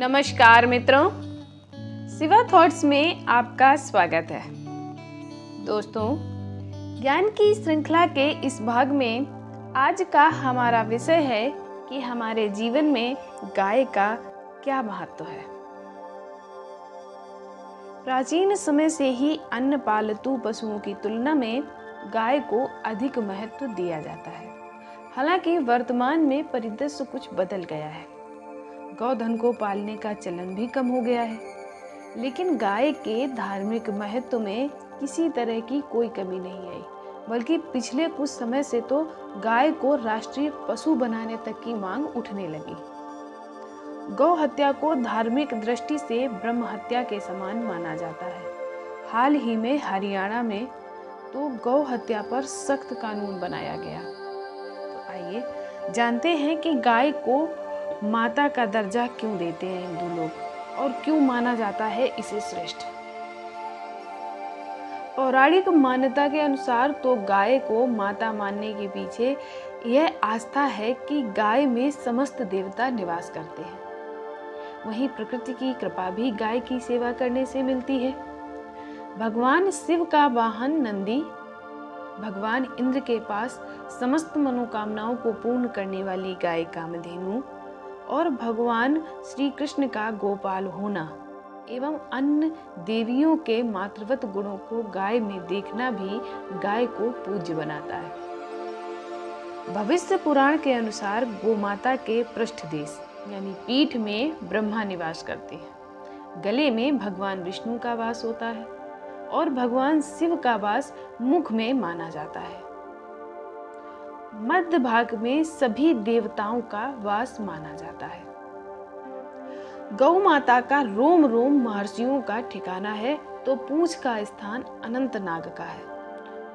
नमस्कार मित्रों, शिवा थॉट्स में आपका स्वागत है। दोस्तों, ज्ञान की श्रृंखला के इस भाग में आज का हमारा विषय है कि हमारे जीवन में गाय का क्या महत्व है। प्राचीन समय से ही अन्य पालतू पशुओं की तुलना में गाय को अधिक महत्व दिया जाता है। हालांकि वर्तमान में परिदृश्य कुछ बदल गया है। गौधन को पालने का चलन भी कम हो गया है, लेकिन गाय के धार्मिक महत्व में किसी तरह की कोई कमी नहीं आई, बल्कि पिछले कुछ समय से तो गाय को राष्ट्रीय पशु बनाने तक की मांग उठने लगी। गौ हत्या को धार्मिक दृष्टि से ब्रह्म हत्या के समान माना जाता है। हाल ही में हरियाणा में तो गौ हत्या पर सख्त कानून बनाया गया। तो आइए जानते हैं कि गाय को माता का दर्जा क्यों देते हैं हिंदू लोग और क्यों माना जाता है इसे श्रेष्ठ। पौराणिक मान्यता के अनुसार तो गाय को माता मानने के पीछे यह आस्था है कि गाय में समस्त देवता निवास करते हैं। वहीं प्रकृति की कृपा भी गाय की सेवा करने से मिलती है। भगवान शिव का वाहन नंदी, भगवान इंद्र के पास समस्त मनोकामनाओं को पूर्ण करने वाली गाय कामधेनु और भगवान श्री कृष्ण का गोपाल होना एवं अन्य देवियों के मातृवत गुणों को गाय में देखना भी गाय को पूज्य बनाता है। भविष्य पुराण के अनुसार गोमाता के पृष्ठदेश यानी पीठ में ब्रह्मा निवास करते हैं। गले में भगवान विष्णु का वास होता है और भगवान शिव का वास मुख में माना जाता है। मध्य भाग में सभी देवताओं का वास माना जाता है। गौ माता का रोम रोम महर्षियों का ठिकाना है, तो पूंछ का स्थान अनंतनाग का है।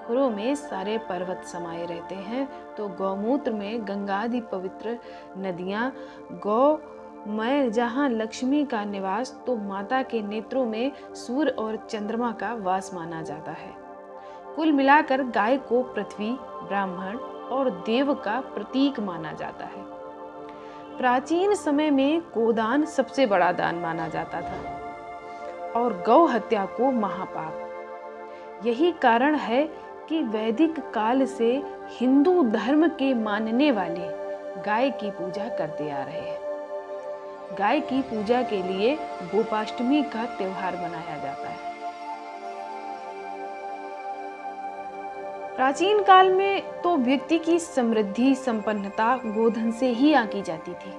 खुरों में सारे पर्वत समाये रहते हैं, तो गौमूत्र में गंगा आदि पवित्र नदियां, गौमय जहां लक्ष्मी का निवास, तो माता के नेत्रों में सूर्य और चंद्रमा का वास माना जाता है। कुल मिलाकर गाय को पृथ्वी, ब्राह्मण और देव का प्रतीक माना जाता है। प्राचीन समय में गोदान सबसे बड़ा दान माना जाता था और गौ हत्या को महापाप। यही कारण है कि वैदिक काल से हिंदू धर्म के मानने वाले गाय की पूजा करते आ रहे हैं। गाय की पूजा के लिए गोपाष्टमी का त्योहार मनाया जाता है। प्राचीन काल में तो व्यक्ति की समृद्धि संपन्नता गोधन से ही आंकी जाती थी,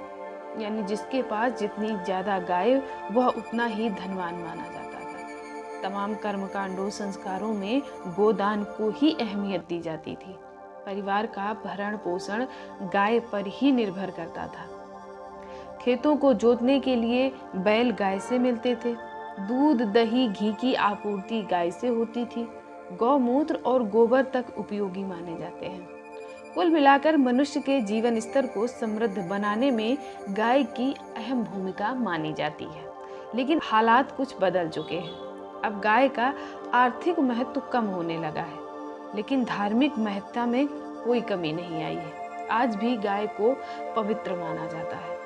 यानी जिसके पास जितनी ज्यादा गाय वह उतना ही धनवान माना जाता था। तमाम कर्मकांडों संस्कारों में गोदान को ही अहमियत दी जाती थी। परिवार का भरण पोषण गाय पर ही निर्भर करता था। खेतों को जोतने के लिए बैल गाय से मिलते थे। दूध, दही, घी की आपूर्ति गाय से होती थी। गौमूत्र और गोबर तक उपयोगी माने जाते हैं। कुल मिलाकर मनुष्य के जीवन स्तर को समृद्ध बनाने में गाय की अहम भूमिका मानी जाती है। लेकिन हालात कुछ बदल चुके हैं। अब गाय का आर्थिक महत्व कम होने लगा है, लेकिन धार्मिक महत्ता में कोई कमी नहीं आई है। आज भी गाय को पवित्र माना जाता है,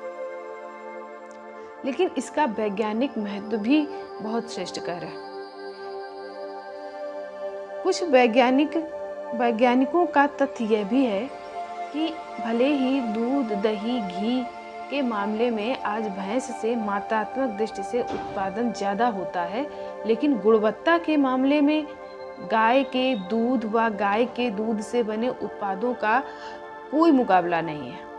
लेकिन इसका वैज्ञानिक महत्व भी बहुत श्रेष्ठकर है। कुछ वैज्ञानिकों का तथ्य यह भी है कि भले ही दूध, दही, घी के मामले में आज भैंस से मात्रात्मक दृष्टि से उत्पादन ज्यादा होता है, लेकिन गुणवत्ता के मामले में गाय के दूध व गाय के दूध से बने उत्पादों का कोई मुकाबला नहीं है।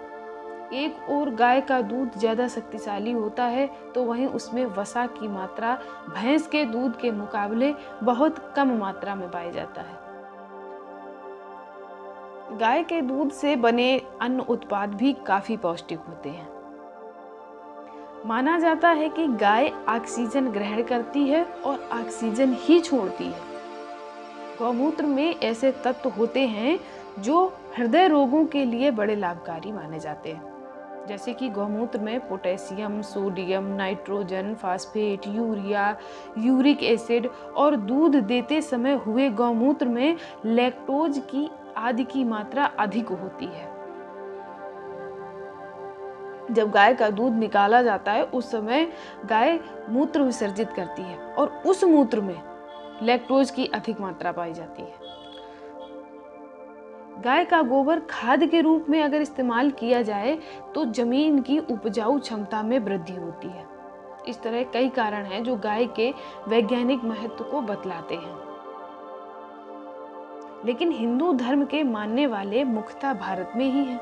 एक और गाय का दूध ज्यादा शक्तिशाली होता है, तो वहीं उसमें वसा की मात्रा भैंस के दूध के मुकाबले बहुत कम मात्रा में पाया जाता है। गाय के दूध से बने अन्य उत्पाद भी काफी पौष्टिक होते हैं। माना जाता है कि गाय ऑक्सीजन ग्रहण करती है और ऑक्सीजन ही छोड़ती है। गौमूत्र में ऐसे तत्व होते हैं जो हृदय रोगों के लिए बड़े लाभकारी माने जाते हैं, जैसे कि गौमूत्र में potassium, sodium, nitrogen, phosphate, urea, uric acid और दूध देते समय हुए गौमूत्र में लैक्टोज की आदि की मात्रा अधिक होती है। जब गाय का दूध निकाला जाता है उस समय गाय मूत्र विसर्जित करती है और उस मूत्र में लैक्टोज की अधिक मात्रा पाई जाती है। गाय का गोबर खाद के रूप में अगर इस्तेमाल किया जाए तो जमीन की उपजाऊ क्षमता में वृद्धि होती है। इस तरह कई कारण हैं जो गाय के वैज्ञानिक महत्व को बतलाते हैं। लेकिन हिंदू धर्म के मानने वाले मुख्यतः भारत में ही हैं।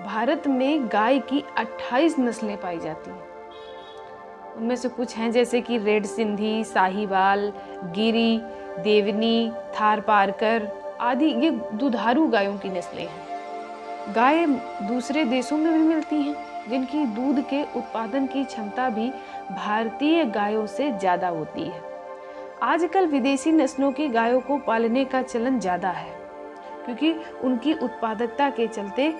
भारत में गाय की 28 नस्लें पाई जाती हैं। उनमें से कुछ हैं जैसे कि रेड सिंधी, साहिवाल, गिरी, देवनी, थारपारकर आदि, ये दुधारू गायों की नस्लें हैं। गाय दूसरे देशों में भी मिलती हैं जिनकी दूध के उत्पादन की क्षमता भी भारतीय गायों से ज़्यादा होती है। आजकल विदेशी नस्लों की गायों को पालने का चलन ज़्यादा है क्योंकि उनकी उत्पादकता के चलते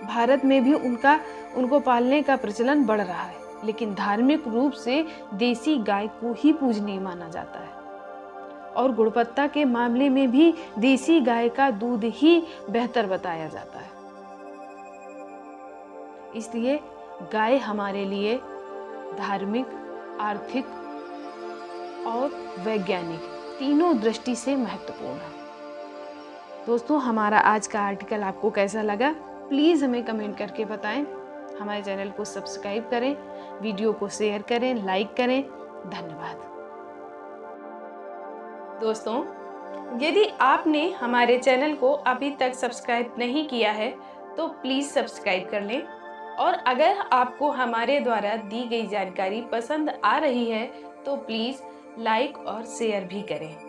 भारत में भी उनको पालने का प्रचलन बढ़ रहा है। लेकिन धार्मिक रूप से देसी गाय को ही पूजनीय माना जाता है और गुणवत्ता के मामले में भी देसी गाय का दूध ही बेहतर बताया जाता है। इसलिए गाय हमारे लिए धार्मिक, आर्थिक और वैज्ञानिक तीनों दृष्टि से महत्वपूर्ण है। दोस्तों, हमारा आज का आर्टिकल आपको कैसा लगा प्लीज़ हमें कमेंट करके बताएं। हमारे चैनल को सब्सक्राइब करें, वीडियो को शेयर करें, लाइक करें। धन्यवाद। दोस्तों, यदि आपने हमारे चैनल को अभी तक सब्सक्राइब नहीं किया है तो प्लीज़ सब्सक्राइब कर लें और अगर आपको हमारे द्वारा दी गई जानकारी पसंद आ रही है तो प्लीज़ लाइक और शेयर भी करें।